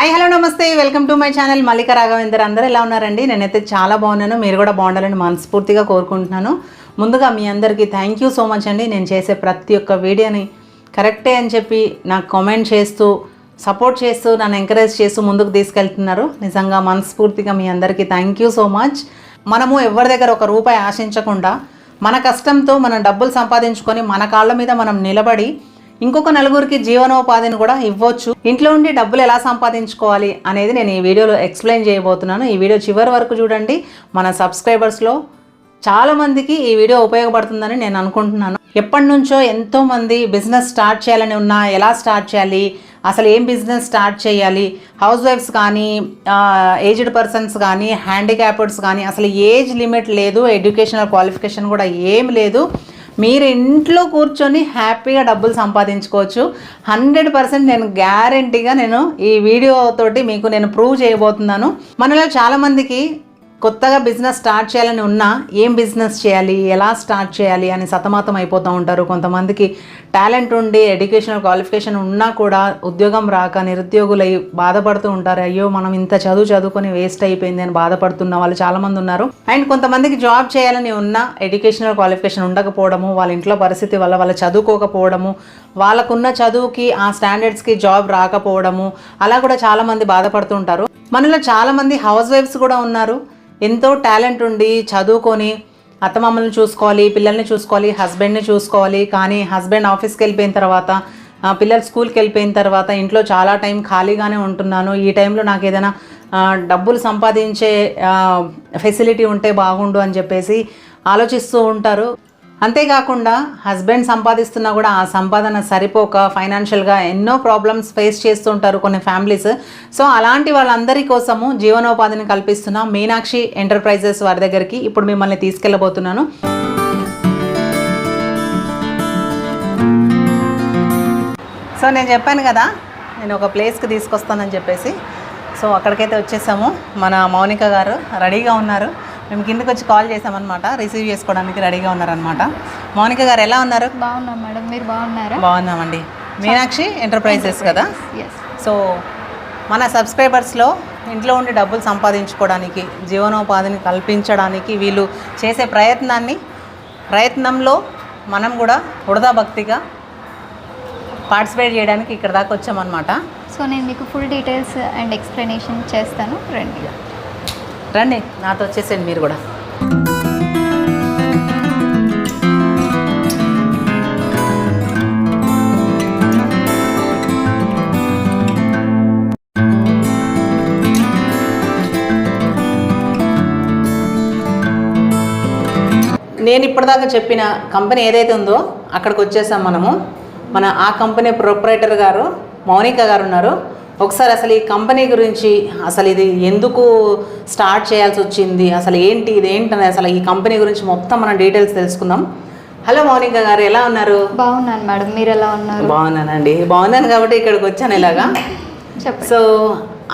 Hi hello నమస్తే welcome to my channel మల్లిక రాఘవేందర్. అందరూ ఎలా ఉన్నారండి? నేనైతే చాలా బాగున్నాను. మీరు కూడా బాగుండాలని మనస్ఫూర్తిగా కోరుకుంటున్నాను. ముందుగా మీ అందరికీ థ్యాంక్ యూ సో మచ్ అండి. నేను చేసే ప్రతి ఒక్క వీడియోని కరెక్టే అని చెప్పి నాకు కామెంట్ చేస్తూ సపోర్ట్ చేస్తూ నన్ను ఎంకరేజ్ చేస్తూ ముందుకు తీసుకెళ్తున్నారు. నిజంగా మనస్ఫూర్తిగా మీ అందరికీ థ్యాంక్ యూ సో మచ్. మనము ఎవరి దగ్గర ఒక రూపాయి ఆశించకుండా మన కష్టంతో మనం డబ్బులు సంపాదించుకొని మన కాళ్ళ మీద మనం నిలబడి ఇంకొక నలుగురికి జీవనోపాధిని కూడా ఇవ్వచ్చు. ఇంట్లో ఉండి డబ్బులు ఎలా సంపాదించుకోవాలి అనేది నేను ఈ వీడియోలో ఎక్స్ప్లెయిన్ చేయబోతున్నాను. ఈ వీడియో చివరి వరకు చూడండి. మన సబ్స్క్రైబర్స్లో చాలామందికి ఈ వీడియో ఉపయోగపడుతుందని నేను అనుకుంటున్నాను. ఎప్పటి నుంచో ఎంతోమంది బిజినెస్ స్టార్ట్ చేయాలని ఉన్నా ఎలా స్టార్ట్ చేయాలి, అసలు ఏం బిజినెస్ స్టార్ట్ చేయాలి, హౌస్ వైఫ్స్ కానీ ఏజ్డ్ పర్సన్స్ కానీ హ్యాండిక్యాప్డ్స్ కానీ అసలు ఏజ్ లిమిట్ లేదు, ఎడ్యుకేషనల్ క్వాలిఫికేషన్ కూడా ఏం లేదు. మీరు ఇంట్లో కూర్చొని హ్యాపీగా డబ్బులు సంపాదించుకోవచ్చు. 100% నేను గ్యారంటీగా నేను ఈ వీడియోతోటి మీకు నేను ప్రూవ్ చేయబోతున్నాను. మనలో చాలామందికి కొత్తగా బిజినెస్ స్టార్ట్ చేయాలని ఉన్నా ఏం బిజినెస్ చేయాలి, ఎలా స్టార్ట్ చేయాలి అని సతమతం అయిపోతూ ఉంటారు. కొంతమందికి టాలెంట్ ఉండి ఎడ్యుకేషనల్ క్వాలిఫికేషన్ ఉన్నా కూడా ఉద్యోగం రాక నిరుద్యోగులై బాధపడుతూ ఉంటారు. అయ్యో మనం ఇంత చదువుకొని వేస్ట్ అయిపోయింది అని బాధపడుతున్న వాళ్ళు చాలామంది ఉన్నారు. అండ్ కొంతమందికి జాబ్ చేయాలని ఉన్నా ఎడ్యుకేషనల్ క్వాలిఫికేషన్ ఉండకపోవడము, వాళ్ళ ఇంట్లో పరిస్థితి వల్ల వాళ్ళు చదువుకోకపోవడము, వాళ్ళకున్న చదువుకి ఆ స్టాండర్డ్స్కి జాబ్ రాకపోవడము, అలా కూడా చాలామంది బాధపడుతూ ఉంటారు. మనలో చాలామంది హౌస్ వైఫ్స్ కూడా ఉన్నారు. ఎంతో టాలెంట్ ఉండి చదువుకొని అత్తమామల్ని చూసుకోవాలి, పిల్లల్ని చూసుకోవాలి, హస్బెండ్ని చూసుకోవాలి. కానీ హస్బెండ్ ఆఫీస్కి వెళ్ళిపోయిన తర్వాత, పిల్లలు స్కూల్కి వెళ్ళిపోయిన తర్వాత ఇంట్లో చాలా టైం ఖాళీగానే ఉంటున్నాను, ఈ టైంలో నాకు ఏదైనా డబ్బులు సంపాదించే ఫెసిలిటీ ఉంటే బాగుండు అని చెప్పేసి ఆలోచిస్తూ ఉంటారు. అంతేకాకుండా హస్బెండ్ సంపాదిస్తున్నా కూడా ఆ సంపాదన సరిపోక ఫైనాన్షియల్గా ఎన్నో ప్రాబ్లమ్స్ ఫేస్ చేస్తూ ఉంటారు కొన్ని ఫ్యామిలీస్. సో అలాంటి వాళ్ళందరి కోసము జీవనోపాధిని కల్పిస్తున్న మీనాక్షి ఎంటర్ప్రైజెస్ వారి దగ్గరికి ఇప్పుడు మిమ్మల్ని తీసుకెళ్ళబోతున్నాను. సో నేను చెప్పాను కదా నేను ఒక ప్లేస్కి తీసుకొస్తానని చెప్పేసి. సో అక్కడికైతే వచ్చేసాము. మన మౌనిక గారు రెడీగా ఉన్నారు. మేము కిందకి వచ్చి కాల్ చేసామన్నమాట, రిసీవ్ చేసుకోవడానికి రెడీగా ఉన్నారనమాట. మౌనిక గారు ఎలా ఉన్నారు? బాగున్నాం మేడం, మీరు బాగున్నారా? బాగున్నామండి. మీనాక్షి ఎంటర్ప్రైజెస్ కదా. సో మన సబ్స్క్రైబర్స్లో ఇంట్లో ఉండి డబ్బులు సంపాదించుకోవడానికి జీవనోపాధిని కల్పించడానికి వీళ్ళు చేసే ప్రయత్నంలో మనం కూడా హృదయ భక్తిగా పార్టిసిపేట్ చేయడానికి ఇక్కడ దాకా వచ్చామన్నమాట. సో నేను మీకు ఫుల్ డీటెయిల్స్ అండ్ ఎక్స్ప్లెనేషన్ చేస్తాను. రండి నాతో వచ్చేసేయండి మీరు కూడా. నేను ఇప్పటిదాకా చెప్పిన కంపెనీ ఏదైతే ఉందో అక్కడికి వచ్చేసాం మనము. ఆ కంపెనీ ప్రొప్రైటర్ గారు మౌనిక గారు ఉన్నారు. ఒకసారి అసలు ఈ కంపెనీ గురించి, అసలు ఇది ఎందుకు స్టార్ట్ చేయాల్సి వచ్చింది, అసలు ఇదేంటని అసలు ఈ కంపెనీ గురించి మొత్తం మనం డీటెయిల్స్ తెలుసుకుందాం. హలో మౌనిక గారు, ఎలా ఉన్నారు? బాగున్నాను మేడం, మీరు ఎలా ఉన్నారు? బాగున్నానండి. బాగున్నాను కాబట్టి ఇక్కడికి వచ్చాను ఇలాగా. సో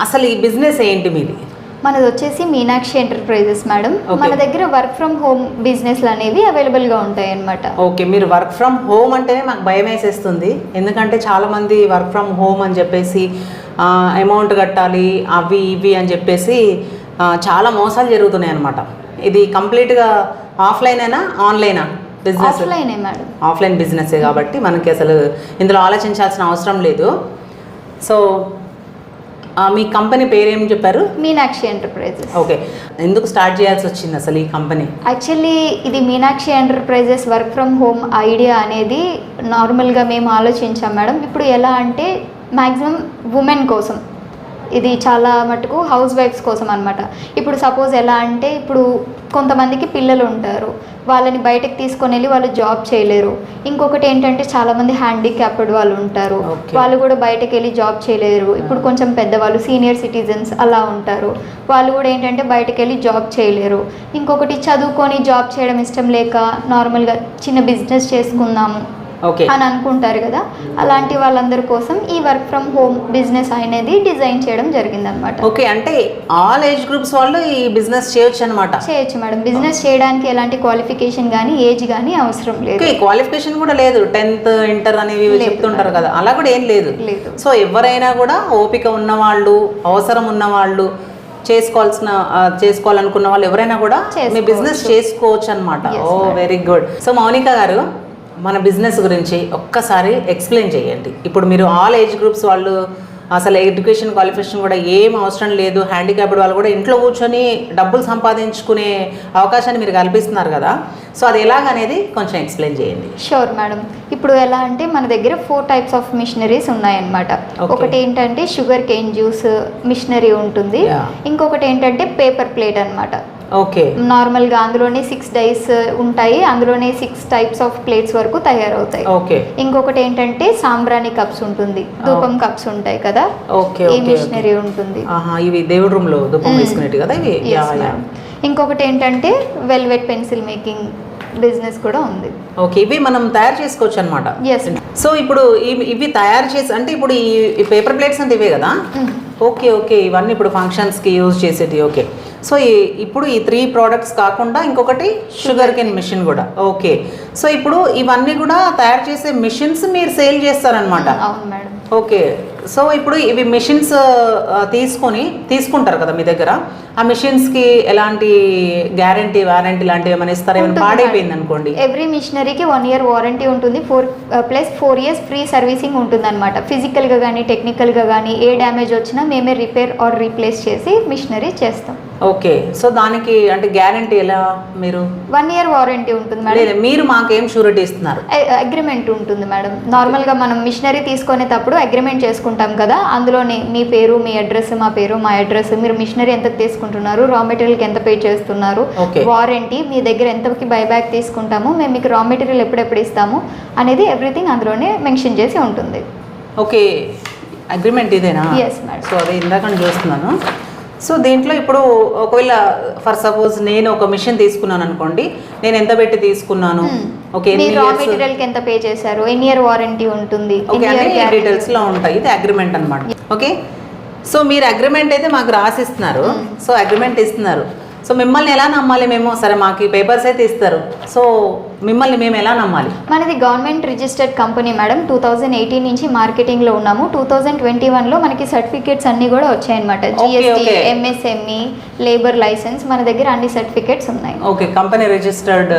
అసలు ఈ బిజినెస్ ఏంటి మీది? మనది వచ్చేసి మీనాక్షి ఎంటర్ప్రైజెస్ మేడం. మన దగ్గర వర్క్ ఫ్రమ్ హోమ్ బిజినెస్లు అనేవి అవైలబుల్గా ఉంటాయి అన్నమాట. ఓకే, మీరు వర్క్ ఫ్రమ్ హోమ్ అంటేనే మాకు భయం వేసేస్తుంది. ఎందుకంటే చాలామంది వర్క్ ఫ్రమ్ హోమ్ అని చెప్పేసి అమౌంట్ కట్టాలి అవి ఇవి అని చెప్పేసి చాలా మోసాలు జరుగుతున్నాయి అన్నమాట. ఇది కంప్లీట్గా ఆఫ్లైనేనా ఆన్లైనా బిజినెస్? ఆఫ్లైనే మేడం. ఆఫ్లైన్ బిజినెసే కాబట్టి మనకి అసలు ఇందులో ఆలోచించాల్సిన అవసరం లేదు. సో మీ కంపెనీ పేరు ఏం చెప్పారు? మీనాక్షి ఎంటర్ప్రైజెస్. ఓకే, ఎందుకు స్టార్ట్ చేయాల్సి వచ్చింది అసలు ఈ కంపెనీ? యాక్చువల్లీ ఇది Meenakshi enterprises work from home idea అనేది నార్మల్గా మేము ఆలోచించాం మేడం. ఇప్పుడు ఎలా అంటే మ్యాక్సిమం ఉమెన్ కోసం, ఇది చాలా మటుకు హౌస్ వైఫ్స్ కోసం అనమాట. ఇప్పుడు సపోజ్ ఎలా అంటే ఇప్పుడు కొంతమందికి పిల్లలు ఉంటారు, వాళ్ళని బయటకు తీసుకొని వెళ్ళి వాళ్ళు జాబ్ చేయలేరు. ఇంకొకటి ఏంటంటే చాలామంది హ్యాండిక్యాప్డ్ వాళ్ళు ఉంటారు, వాళ్ళు కూడా బయటకు వెళ్ళి జాబ్ చేయలేరు. ఇప్పుడు కొంచెం పెద్దవాళ్ళు సీనియర్ సిటిజన్స్ అలా ఉంటారు, వాళ్ళు కూడా ఏంటంటే బయటకు వెళ్ళి జాబ్ చేయలేరు. ఇంకొకటి చదువుకొని జాబ్ చేయడం ఇష్టం లేక నార్మల్గా చిన్న బిజినెస్ చేసుకుందాము ఓకే అని అనుకుంటారు కదా, అలాంటి వాళ్ళందరి కోసం ఈ వర్క్ ఫ్రమ్ హోమ్ బిజినెస్ అనేది డిజైన్ చేయడం జరిగిందనమాట. ఓకే, అంటే ఆల్ ఏజ్ గ్రూప్స్ వాళ్ళు ఈ బిజినెస్ చేయొచ్చు అనమాట. చేయొచ్చు మేడం. బిజినెస్ చేయడానికి ఎలాంటి క్వాలిఫికేషన్ కానీ ఏజ్ కానీ అవసరం లేదు. ఓకే, క్వాలిఫికేషన్ కూడా లేదు, 10th ఇంటర్ అనేవి చెప్తుంటారు కదా, అలా కూడా ఏం లేదు. సో ఎవరైనా కూడా ఓపిక ఉన్నవాళ్ళు, అవసరం ఉన్నవాళ్ళు, చేసుకోవాలనుకున్న వాళ్ళు ఎవరైనా కూడా మీ బిజినెస్ చేసుకోవచ్చు అనమాట. ఓ వెరీ గుడ్. సో మౌనిక గారు, మన బిజినెస్ గురించి ఒక్కసారి ఎక్స్ప్లెయిన్ చేయండి. ఇప్పుడు మీరు ఆల్ ఏజ్ గ్రూప్స్ వాళ్ళు, అసలు ఎడ్యుకేషన్ క్వాలిఫికేషన్ కూడా ఏం అవసరం లేదు, హ్యాండిక్యాప్డ్ వాళ్ళు కూడా ఇంట్లో కూర్చొని డబ్బులు సంపాదించుకునే అవకాశాన్ని మీరు కల్పిస్తున్నారు కదా, సో అది ఎలాగనేది కొంచెం ఎక్స్ప్లెయిన్ చేయండి. Sure madam. ఇప్పుడు ఎలా అంటే మన దగ్గర 4 types ఆఫ్ మిషనరీస్ ఉన్నాయన్నమాట. ఒకటి ఏంటంటే షుగర్ కేన్ జ్యూస్ మిషనరీ ఉంటుంది, ఇంకొకటి ఏంటంటే పేపర్ ప్లేట్ అన్నమాట. ఓకే, నార్మల్గా అందులోనే 6 డైస్ ఉంటాయి, అందులోనే 6 types ఆఫ్ ప్లేట్స్ వరకు తయారవుతాయి. ఓకే, ఇంకొకటి ఏంటంటే సాంబ్రాణి కప్స్ ఉంటుంది, ధూపం కప్స్ ఉంటాయి కదా, ఈ మిషనరీ ఉంటుంది. ఇవి దేవుడి రూమ్ లో ధూపం వేసుకునేవి కదా ఇవి. ఇంకొకటి ఏంటంటే వెల్వెట్ పెన్సిల్ మేకింగ్ బిజినెస్ కూడా ఉంది. ఓకే, ఇవి మనం తయారు చేసుకోవచ్చు అనమాట. ఎస్. సో ఇప్పుడు ఇవి తయారు చేసి, అంటే ఇప్పుడు ఈ పేపర్ ప్లేట్స్ అంటే ఇవే కదా. ఓకే ఓకే, ఇవన్నీ ఇప్పుడు ఫంక్షన్స్కి యూజ్ చేసేది. ఓకే, సో ఇప్పుడు ఈ 3 products కాకుండా ఇంకొకటి షుగర్ కేన్ మిషన్ కూడా. ఓకే, సో ఇప్పుడు ఇవన్నీ కూడా తయారు చేసే మిషన్స్ మీరు సేల్ చేస్తారనమాట. అవును మేడం. ఓకే, సో ఇప్పుడు ఇవి మిషన్స్ తీసుకుంటారు కదా మీ దగ్గర, ఆ మిషన్స్కి ఎలాంటి గ్యారంటీ వారంటీ లాంటివి ఏమైనా ఇస్తారా? ఏమైనా పాడైపోయింది అనుకోండి, ఎవ్రీ మిషనరీకి 1 year వారంటీ ఉంటుంది, 4 years ఫ్రీ సర్వీసింగ్ ఉంటుంది అనమాట. ఫిజికల్గా కానీ టెక్నికల్గా కానీ ఏ డ్యామేజ్ వచ్చినా మేమే రిపేర్ ఆర్ రీప్లేస్ చేసి మిషనరీ చేస్తాం. ఓకే, సో దానికి అంటే గ్యారంటీ ఎలా? మీరు 1 year వారంటీ ఉంటుంది మేడం. మీరు మాకేం షూరిటీ ఇస్తున్నారు? అగ్రిమెంట్ ఉంటుంది మేడం. నార్మల్గా మనం మిషనరీ తీసుకునేటప్పుడు అగ్రిమెంట్ చేసుకుంటాం కదా, అందులోనే మీ పేరు, మీ అడ్రస్, మా పేరు, మా అడ్రస్, మీరు మిషనరీ ఎంత తీసుకుంటున్నారు, రా మెటీరియల్కి ఎంత పే చేస్తున్నారు, వారంటీ, మీ దగ్గర ఎంతకి బైబ్యాక్ తీసుకుంటాము, మేము మీకు రా మెటీరియల్ ఎప్పుడెప్పుడు ఇస్తాము అనేది ఎవ్రీథింగ్ అందులోనే మెన్షన్ చేసి ఉంటుంది. ఓకే, అగ్రిమెంట్ ఇదేనా? Yes madam. సో అదే ఇందాక చూస్తున్నాను. సో దీంట్లో ఇప్పుడు ఒకవేళ ఫర్ సపోజ్ నేను ఒక మిషన్ తీసుకున్నాను అనుకోండి, నేను ఎంత పెట్టి తీసుకున్నాను, ఓకే, రా మెటీరియల్కి ఎంత పే చేశారు, ఎన్ని ఇయర్ వారంటీ ఉంటుంది, డీటెయిల్స్ లో ఉంటాయి. ఇది అగ్రిమెంట్ అనమాట. ఓకే, సో మీరు అగ్రిమెంట్ అయితే మాకు రాసిస్తున్నారు, సో అగ్రిమెంట్ ఇస్తున్నారు. సో మిమ్మల్ని ఎలా నమ్మాలి మేము? సరే మాకు ఈ పేపర్స్ అయితే ఇస్తారు, సో మిమ్మల్ని మేము ఎలా నమ్మాలి? మనది గవర్నమెంట్ రిజిస్టర్డ్ కంపెనీ మేడం. 2018 నుంచి మార్కెటింగ్లో ఉన్నాము. 2021లో మనకి సర్టిఫికేట్స్ అన్నీ కూడా వచ్చాయన్నమాట. GST, MSME, లేబర్ లైసెన్స్, మన దగ్గర అన్ని సర్టిఫికేట్స్ ఉన్నాయి. ఓకే, కంపెనీ రిజిస్టర్డ్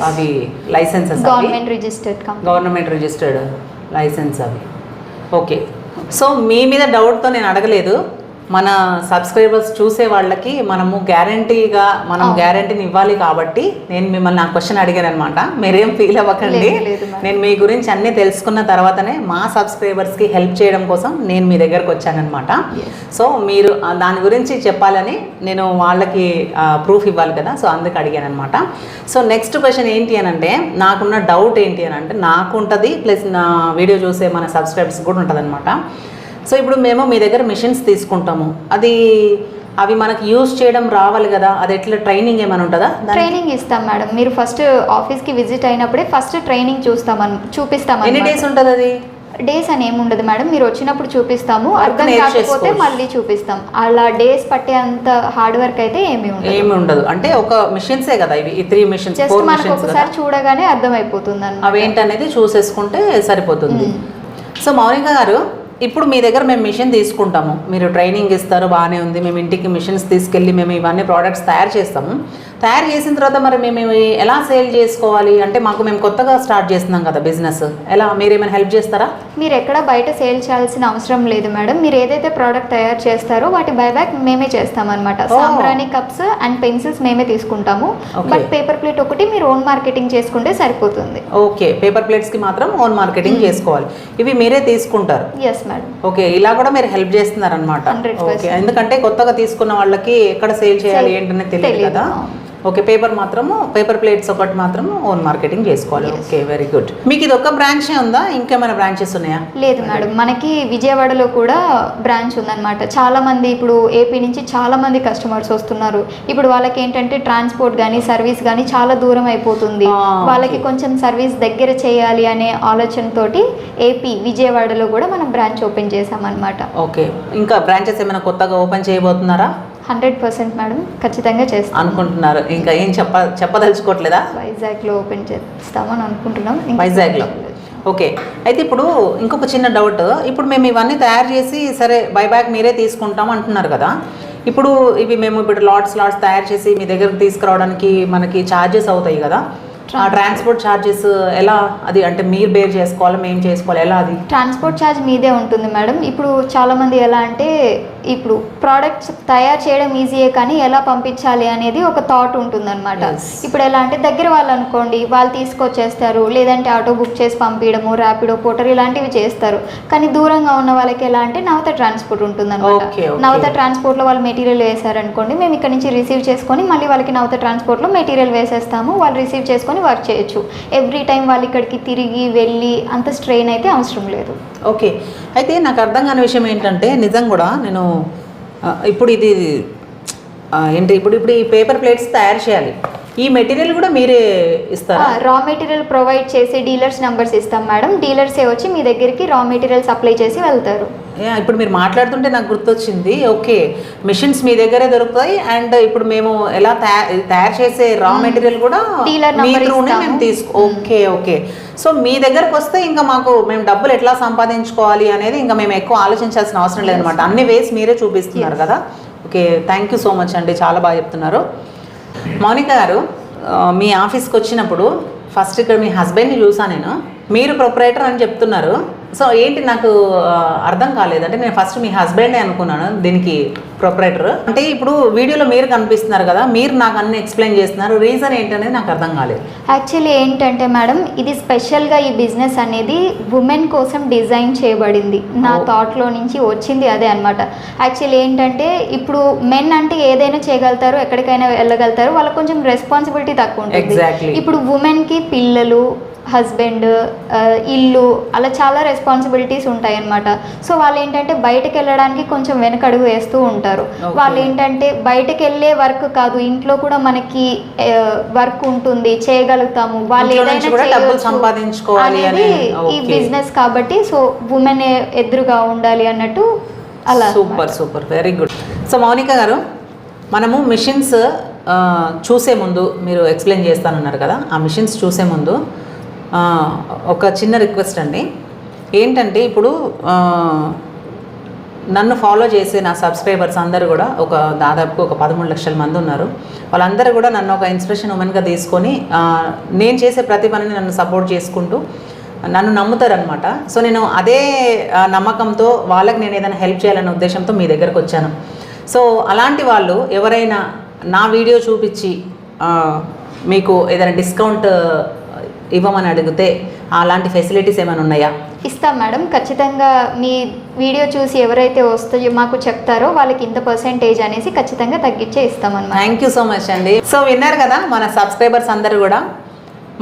అవి లైసెన్సెస్, గవర్నమెంట్ రిజిస్టర్డ్ లైసెన్స్ అవి. ఓకే, సో మీ మీద డౌట్తో నేను అడగలేదు, మన సబ్స్క్రైబర్స్ చూసే వాళ్ళకి మనము గ్యారంటీని ఇవ్వాలి కాబట్టి నేను మిమ్మల్ని ఆ క్వశ్చన్ అడిగాను అనమాట. మీరేం ఫీల్ అవ్వకండి, నేను మీ గురించి అన్నీ తెలుసుకున్న తర్వాతనే మా సబ్స్క్రైబర్స్కి హెల్ప్ చేయడం కోసం నేను మీ దగ్గరకు వచ్చానమాట. సో మీరు దాని గురించి చెప్పాలని నేను వాళ్ళకి ప్రూఫ్ ఇవ్వాలి కదా, సో అందుకు అడిగాను అనమాట. సో నెక్స్ట్ క్వశ్చన్ ఏంటి అని అంటే, నాకున్న డౌట్ ఏంటి అని అంటే, నాకు ఉంటుంది ప్లస్ నా వీడియో చూసే మన సబ్స్క్రైబర్స్ కూడా ఉంటుంది అనమాట. సో ఇప్పుడు మేము మీ దగ్గర మిషన్స్ తీసుకుంటాము, అవి మనకి యూజ్ చేయడం రావాలి కదా, అది ఎట్లా ట్రైనింగ్ ఏమైనా ఉంటుందా? ట్రైనింగ్ ఇస్తాం మేడం. మీరు ఫస్ట్ ఆఫీస్కి విజిట్ అయినప్పుడే ఫస్ట్ ట్రైనింగ్ చూపిస్తాం. ఎన్ని డేస్ ఉంటుంది అది? డేస్ అని ఏమి ఉండదు మేడం, మీరు వచ్చినప్పుడు చూపిస్తాము, అర్థం కాకపోతే మళ్ళీ చూపిస్తాం. అలా డేస్ పట్టే అంత హార్డ్ వర్క్ అయితే ఏమి ఉండదు. అంటే ఒక మిషన్సే కదా ఇవి, 3 మిషన్స్, జస్ట్ మనకు ఒకసారి చూడగానే అర్థమైపోతుంది అన్నమాట. అవేంటనేది చూసేసుకుంటే సరిపోతుంది. సో మౌనిక గారు, ఇప్పుడు మీ దగ్గర మేము మిషన్ తీసుకుంటాము, మీరు ట్రైనింగ్ ఇస్తారు, బాగానే ఉంది, మేము ఇంటికి మిషన్స్ తీసుకెళ్ళి మేము ఇవన్నీ ప్రోడక్ట్స్ తయారు చేస్తాము. తయారు చేసిన తర్వాత మరి మేము ఎలా సేల్ చేసుకోవాలి? అంటే మేము కొత్తగా స్టార్ట్ చేస్తున్నాం కదా బిజినెస్, ఎలా మీరేమైనా హెల్ప్ చేస్తారా? మీరు ఎక్కడ బయట సేల్ చేయాల్సిన అవసరం లేదు మేడం. మీరు ఏదైతే ప్రోడక్ట్ తయారు చేస్తారో వాటి బైబ్యాక్ మేమే చేస్తామన్నమాట. సాంబ్రాణి కప్స్ అండ్ పెన్సిల్స్ మేమే తీసుకుంటాము, బట్ పేపర్ ప్లేట్ ఒకటి మీరు ఓన్ మార్కెటింగ్ చేసుకుంటే సరిపోతుంది. ఓకే, పేపర్ ప్లేట్స్కి మాత్రం ఓన్ మార్కెటింగ్ చేసుకోవాలి, ఇవి మీరే తీసుకుంటారు? Yes madam. ఓకే, ఇలా కూడా మీరు హెల్ప్ చేస్తున్నారు అనమాట. ఓకే, ఎందుకంటే కొత్తగా తీసుకున్న వాళ్ళకి ఎక్కడ సేల్ చేయాలి ఏంటనే తెలియదు కదా. ఓకే, పేపర్ ప్లేట్స్ ఒకటి మాత్రం ఓన్ మార్కెటింగ్ చేసుకోవాలి. Okay, very good. మీకు ఇది ఒక బ్రాంచ్ ఉందా, ఇంకేమైనా బ్రాంచెస్ ఉన్నాయా? లేదు మేడం, మనకి విజయవాడలో కూడా బ్రాంచ్ ఉందన్నమాట. చాలా మంది ఇప్పుడు ఏపీ నుంచి చాలా మంది కస్టమర్స్ వస్తున్నారు. ఇప్పుడు వాళ్ళకి ఏంటంటే ట్రాన్స్పోర్ట్ కానీ సర్వీస్ కానీ చాలా దూరం అయిపోతుంది. వాళ్ళకి కొంచెం సర్వీస్ దగ్గర చేయాలి అనే ఆలోచనతోటి ఏపీ విజయవాడలో కూడా మనం బ్రాంచ్ ఓపెన్ చేసామన్నమాట. ఓకే, ఇంకా బ్రాంచెస్ ఏమైనా కొత్తగా ఓపెన్ చేయబోతున్నారా? 100% మేడం, ఖచ్చితంగా చేస్తాం అనుకుంటున్నారు. ఇంకా ఏం చెప్పదలుచుకోవట్లేదా? వైజాగ్లో ఓపెన్ చేస్తామని అనుకుంటున్నాం. వైజాగ్లో. ఓకే, అయితే ఇప్పుడు ఇంకొక చిన్న డౌట్. ఇప్పుడు మేము ఇవన్నీ తయారు చేసి సరే బైబ్యాక్ మీరే తీసుకుంటాం అంటున్నారు కదా. ఇప్పుడు ఇవి మేము ఇప్పుడు లాట్స్ తయారు చేసి మీ దగ్గరకు తీసుకురావడానికి మనకి ఛార్జెస్ అవుతాయి కదా. ఆ ట్రాన్స్పోర్ట్ ఛార్జెస్ ఎలా, అది అంటే మీరు బేర్ చేసుకోవాలి, మేము చేసుకోవాలి, ఎలా? అది ట్రాన్స్పోర్ట్ ఛార్జ్ మీదే ఉంటుంది మేడం. ఇప్పుడు చాలామంది ఎలా అంటే ఇప్పుడు ప్రోడక్ట్స్ తయారు చేయడం ఈజీయే కానీ ఎలా పంపించాలి అనేది ఒక థాట్ ఉంటుందన్నమాట. ఇప్పుడు ఎలా అంటే దగ్గర వాళ్ళు అనుకోండి, వాళ్ళు తీసుకొచ్చేస్తారు, లేదంటే ఆటో బుక్ చేసి పంపించడము, ర్యాపిడో, పోటర్ ఇలాంటివి చేస్తారు. కానీ దూరంగా ఉన్న వాళ్ళకి ఎలా అంటే నవత ట్రాన్స్పోర్ట్ ఉంటుందన్నమాట. నవత ట్రాన్స్పోర్ట్లో వాళ్ళు మెటీరియల్ వేశారనుకోండి, మేము ఇక్కడ నుంచి రిసీవ్ చేసుకొని మళ్ళీ వాళ్ళకి నవత ట్రాన్స్పోర్ట్లో మెటీరియల్ వేసేస్తాము. వాళ్ళు రిసీవ్ చేసుకొని వర్క్ చేయొచ్చు. ఎవ్రీ టైం వాళ్ళు ఇక్కడికి తిరిగి వెళ్ళి అంత స్ట్రెయిన్ అయితే అవసరం లేదు. ఓకే, అయితే నాకు అర్థం కాని విషయం ఏంటంటే నిజం కూడా నేను ఇప్పుడు ఇది ఏంటి ఇప్పుడు ఈ పేపర్ ప్లేట్స్ తయారు చేయాలి, ఈ మెటీరియల్ కూడా మీరే ఇస్తారా? రా మెటీరియల్ ప్రొవైడ్ చేసి డీలర్స్ నెంబర్స్ ఇస్తాం మేడం. డీలర్సే వచ్చి మీ దగ్గరికి రా మెటీరియల్ సప్లై చేసి వెళ్తారు. ఇప్పుడు మీరు మాట్లాడుతుంటే నాకు గుర్తొచ్చింది. ఓకే, మిషన్స్ మీ దగ్గరే దొరుకుతాయి అండ్ ఇప్పుడు మేము ఎలా తయారు చేసే రా మెటీరియల్ కూడా డీలర్ మేము ఓకే ఓకే. సో మీ దగ్గరకు వస్తే ఇంకా మేము డబ్బులు ఎట్లా సంపాదించుకోవాలి అనేది ఇంకా మేము ఎక్కువ ఆలోచించాల్సిన అవసరం లేదనమాట. అన్ని వేస్ మీరే చూపిస్తున్నారు కదా. Okay, thank you so much అండి, చాలా బాగా చెప్తున్నారు. మౌనిక గారు, మీ ఆఫీస్కి వచ్చినప్పుడు ఫస్ట్ ఇక్కడ మీ హస్బెండ్ని చూసాను నేను. మీరు ప్రొపరేటర్ అని చెప్తున్నారు. సో ఏంటి నాకు అర్థం కాలేదు. అంటే నేను ఫస్ట్ మీ హస్బెండే అనుకున్నాను దీనికి ప్రొపరేటర్. అంటే ఇప్పుడు వీడియోలో మీరు కనిపిస్తున్నారు కదా, మీరు నాకు అన్ని ఎక్స్ప్లెయిన్ చేస్తున్నారు. రీజన్ ఏంటనేది నాకు అర్థం కాలేదు. యాక్చువల్లీ ఏంటంటే మేడం, ఇది స్పెషల్గా ఈ బిజినెస్ అనేది ఉమెన్ కోసం డిజైన్ చేయబడింది. నా థాట్లో నుంచి వచ్చింది అదే అనమాట. యాక్చువల్లీ ఏంటంటే ఇప్పుడు మెన్ అంటే ఏదైనా చేయగలుగుతారు, ఎక్కడికైనా వెళ్ళగలుగుతారు, వాళ్ళకి కొంచెం రెస్పాన్సిబిలిటీ తక్కువ ఉంటుంది. ఇప్పుడు ఉమెన్కి పిల్లలు, హస్బెండ్, ఇల్లు, అలా చాలా రెస్పాన్సిబిలిటీస్ ఉంటాయి అన్నమాట. సో వాళ్ళు ఏంటంటే బయటకు వెళ్ళడానికి కొంచెం వెనకడుగు వేస్తూ ఉంటారు. వాళ్ళు ఏంటంటే బయటకు వెళ్ళే వర్క్ కాదు, ఇంట్లో కూడా మనకి వర్క్ ఉంటుంది, చేయగలుగుతాము, వాళ్ళు ఏదైనా సంపాదించుకోవాలి ఈ బిజినెస్ కాబట్టి. సో ఉమెన్ ఎదురుగా ఉండాలి అన్నట్టు అలా. Super very good. So Mounika గారు, మనము మిషన్స్ చూసే ముందు మీరు ఎక్స్ప్లెయిన్ చేస్తానన్నారు కదా, ఆ మిషన్స్ చూసే ముందు ఒక చిన్న రిక్వెస్ట్ అండి. ఏంటంటే ఇప్పుడు నన్ను ఫాలో చేసే నా సబ్స్క్రైబర్స్ అందరూ కూడా దాదాపు ఒక 13 లక్షల మంది ఉన్నారు. వాళ్ళందరూ కూడా నన్ను ఒక ఇన్స్పిరేషన్ ఉమెన్గా తీసుకొని నేను చేసే ప్రతి పనిని నన్ను సపోర్ట్ చేసుకుంటూ నన్ను నమ్ముతారనమాట. సో నేను అదే నమ్మకంతో వాళ్ళకి నేను ఏదైనా హెల్ప్ చేయాలనే ఉద్దేశంతో మీ దగ్గరకు వచ్చాను. సో అలాంటి వాళ్ళు ఎవరైనా నా వీడియో చూపించి మీకు ఏదైనా డిస్కౌంట్ ఇవ్వమని అడిగితే అలాంటి ఫెసిలిటీస్ ఏమైనా ఉన్నాయా? ఇస్తాం మేడం, ఖచ్చితంగా. మీ వీడియో చూసి ఎవరైతే వస్తాయో మాకు చెప్తారో వాళ్ళకి ఇంత పర్సెంటేజ్ అనేసి ఖచ్చితంగా తగ్గించే ఇస్తామన్నమాట. థ్యాంక్ యూ సో మచ్ అండి. సో విన్నారు కదా మన సబ్స్క్రైబర్స్ అందరూ కూడా,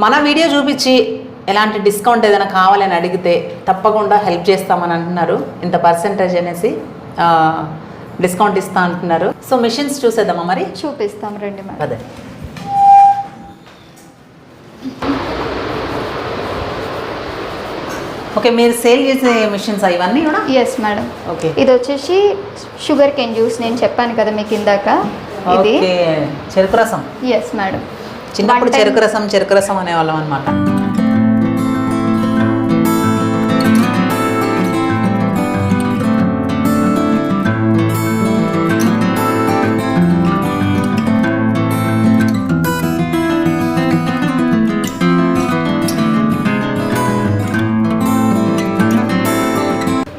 మన వీడియో చూపించి ఎలాంటి డిస్కౌంట్ ఏదైనా కావాలని అడిగితే తప్పకుండా హెల్ప్ చేస్తామని అంటున్నారు. ఇంత పర్సెంటేజ్ అనేసి డిస్కౌంట్ ఇస్తా అంటున్నారు. సో మిషన్స్ చూసేద్దామా మరి? చూపిస్తాం రండి మేడం. అదే ఓకే, మీరు సేల్ చేసే మిషన్స్ ఇవన్నీ కూడా? Yes madam. ఓకే, ఇది వచ్చేసి షుగర్ కెన్ జ్యూస్, నేను చెప్పాను కదా మీకు ఇందాక, ఇది చెరుకు రసం. ఎస్ మేడం, చిన్నప్పుడు చెరుకు రసం అనేవాళ్ళం అనమాట.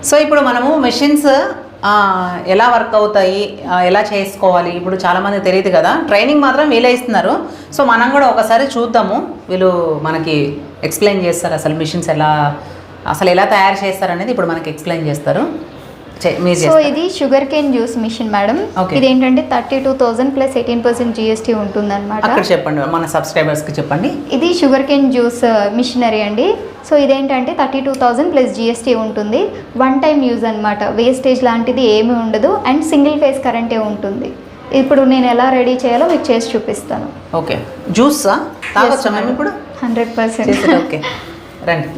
సో ఇప్పుడు మనము మెషిన్స్ ఎలా వర్క్ అవుతాయి, ఎలా చేసుకోవాలి, ఇప్పుడు చాలామంది తెలియదు కదా. ట్రైనింగ్ మాత్రం వీళ్ళే ఇస్తున్నారు. సో మనం కూడా ఒకసారి చూద్దాము, వీళ్ళు మనకి ఎక్స్ప్లెయిన్ చేస్తారు అసలు మిషన్స్ ఎలా తయారు చేస్తారు అనేది ఇప్పుడు మనకి ఎక్స్ప్లెయిన్ చేస్తారు. మీరు సో ఇది sugar cane juice machine madam. Okay. ఇది ఏంటంటే 32,000 ప్లస్ 18% GST ఉంటుందన్నమాట. అక్కడ చెప్పండి మన సబ్స్క్రైబర్స్కి చెప్పండి. ఇది షుగర్ కేన్ జ్యూస్ మిషనరీ అండి. సో ఇదేంటంటే 32,000 ప్లస్ GST ఉంటుంది. వన్ టైం యూజ్ అనమాట, వేస్టేజ్ లాంటిది ఏమీ ఉండదు అండ్ సింగిల్ ఫేస్ కరెంటే ఉంటుంది. ఇప్పుడు నేను ఎలా రెడీ చేయాలో మీకు చేసి చూపిస్తాను. ఓకే, జ్యూసా తాగొచ్చా మేము ఇప్పుడు? 100%. ఓకే రండి.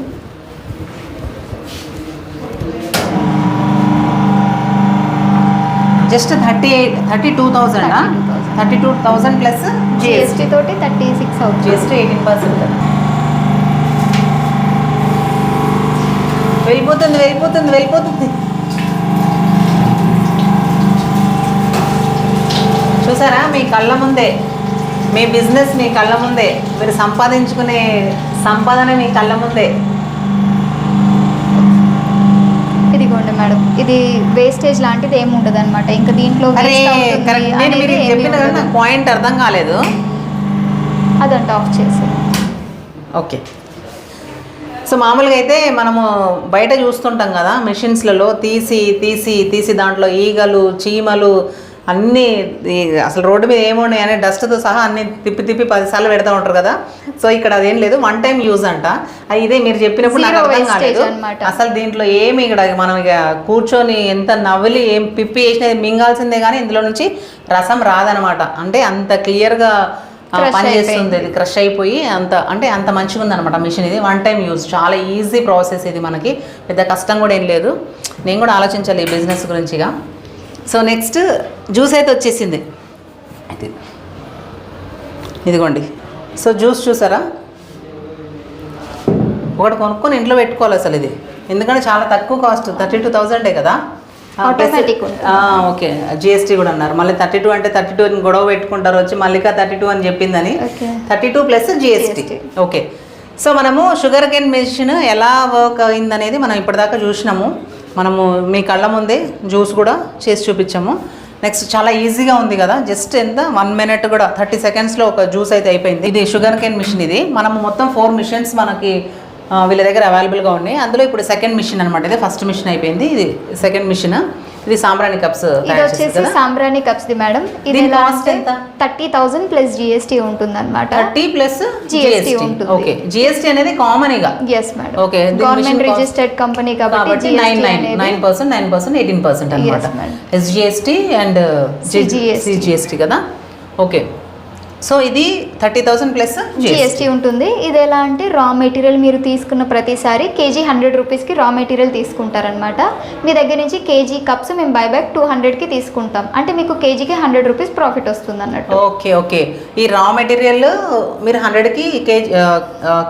జస్ట్ 32,000 32,000 ప్లస్ GST తోటి 36 అవుతుంది. GST 18% కదా. వెళ్ళిపోతుంది. చూసారా, మీ కళ్ళ ముందే మీ బిజినెస్ మీ కళ్ళ ముందే, మీరు సంపాదించుకునే సంపాదన మీ కళ్ళ ముందే. ఇదిగోండి మేడం, ఇది వేస్టేజ్ లాంటిది ఏమి ఉండదు అనమాట. ఇంకా దీంట్లో నేను మీరు చెప్పిన కదా నాకు పాయింట్ అర్థం కాలేదు. అదంతా ఆఫ్ చేసి. ఓకే, సో మామూలుగా అయితే మనము బయట చూస్తుంటాం కదా మిషన్స్లలో తీసి దాంట్లో ఈగలు చీమలు అన్నీ అసలు రోడ్డు మీద ఏమున్నాయి అనే డస్ట్తో సహా అన్ని తిప్పి 10 సార్లు పెడతా ఉంటారు కదా. సో ఇక్కడ అదేం లేదు, వన్ టైం యూజ్ అంట. ఇదే మీరు చెప్పినప్పుడు నాకు అర్థం కాలేదు అసలు దీంట్లో ఏమి. ఇక్కడ మనం ఇక కూర్చొని ఎంత నవ్వులి ఏం పిప్పి చేసినది మింగాల్సిందే కానీ ఇందులో నుంచి రసం రాదనమాట. అంటే అంత క్లియర్గా పనిచేస్తుంది, ఇది క్రష్ అయిపోయి అంత మంచిగా ఉందన్నమాట మిషన్. ఇది వన్ టైం యూజ్, చాలా ఈజీ ప్రాసెస్. ఇది మనకి పెద్ద కష్టం కూడా ఏం లేదు. నేను కూడా ఆలోచించాలి ఈ బిజినెస్ గురించిగా. సో నెక్స్ట్ జ్యూస్ అయితే వచ్చేసింది. అయితే ఇదిగోండి, సో జ్యూస్ చూసారా, ఒకటి కొనుక్కొని ఇంట్లో పెట్టుకోవాలి అసలు ఇది. ఎందుకంటే చాలా తక్కువ కాస్ట్, 32,000 కదా. ఓకే, GST కూడా అన్నారు. మళ్ళీ 32 అంటే 32 అని గొడవ పెట్టుకుంటారు వచ్చి, మల్లిక 32 అని చెప్పిందని. 32 ప్లస్ GST. ఓకే, సో మనము షుగర్ కేన్ మెషిన్ ఎలా వర్క్ అయిందనేది మనం ఇప్పటిదాకా చూసినాము. మనము మీ కళ్ళ ముందే జ్యూస్ కూడా చేసి చూపించాము. నెక్స్ట్ చాలా ఈజీగా ఉంది కదా, జస్ట్ ఎంత 1 మినిట్ కూడా 30 సెకండ్స్లో ఒక జ్యూస్ అయితే అయిపోయింది. ఇది షుగర్ కేన్ మిషన్. ఇది మనము మొత్తం 4 మిషన్స్ మనకి వీళ్ళ దగ్గర అవైలబుల్గా ఉన్నాయి. అందులో ఇప్పుడు సెకండ్ మిషన్ అనమాట. ఇది ఫస్ట్ మిషన్ అయిపోయింది, ఇది సెకండ్ మిషన్. ఇది సాంబ్రాణి కప్స్. ఇది వచ్చేసి సాంబ్రాణి కప్స్ ది మేడం. ఇది కాస్ట్ ఎంత? 30,000 ప్లస్ GST ఉంటుంది అనమాట. 30 ప్లస్ GST ఉంటుంది. ఓకే, GST అనేది కామన్ ఇక. yes madam. Okay, government registered company కాబట్టి 9% 18% అన్నమాట. SGST అండ్ CGST కదా. ఓకే, సో ఇది 30,000 ప్లస్ GST ఉంటుంది. ఇది ఎలా అంటే రా మెటీరియల్ మీరు తీసుకున్న ప్రతిసారి కేజీ 100 రూపీస్కి రా మెటీరియల్ తీసుకుంటారనమాట. మీ దగ్గర నుంచి కేజీ కప్స్ మేము బైబ్యాక్ 200కి తీసుకుంటాం. అంటే మీకు కేజీకి 100 రూపీస్ ప్రాఫిట్ వస్తుంది అన్నట్టు. ఓకే, ఈ రా మెటీరియల్ మీరు 100కి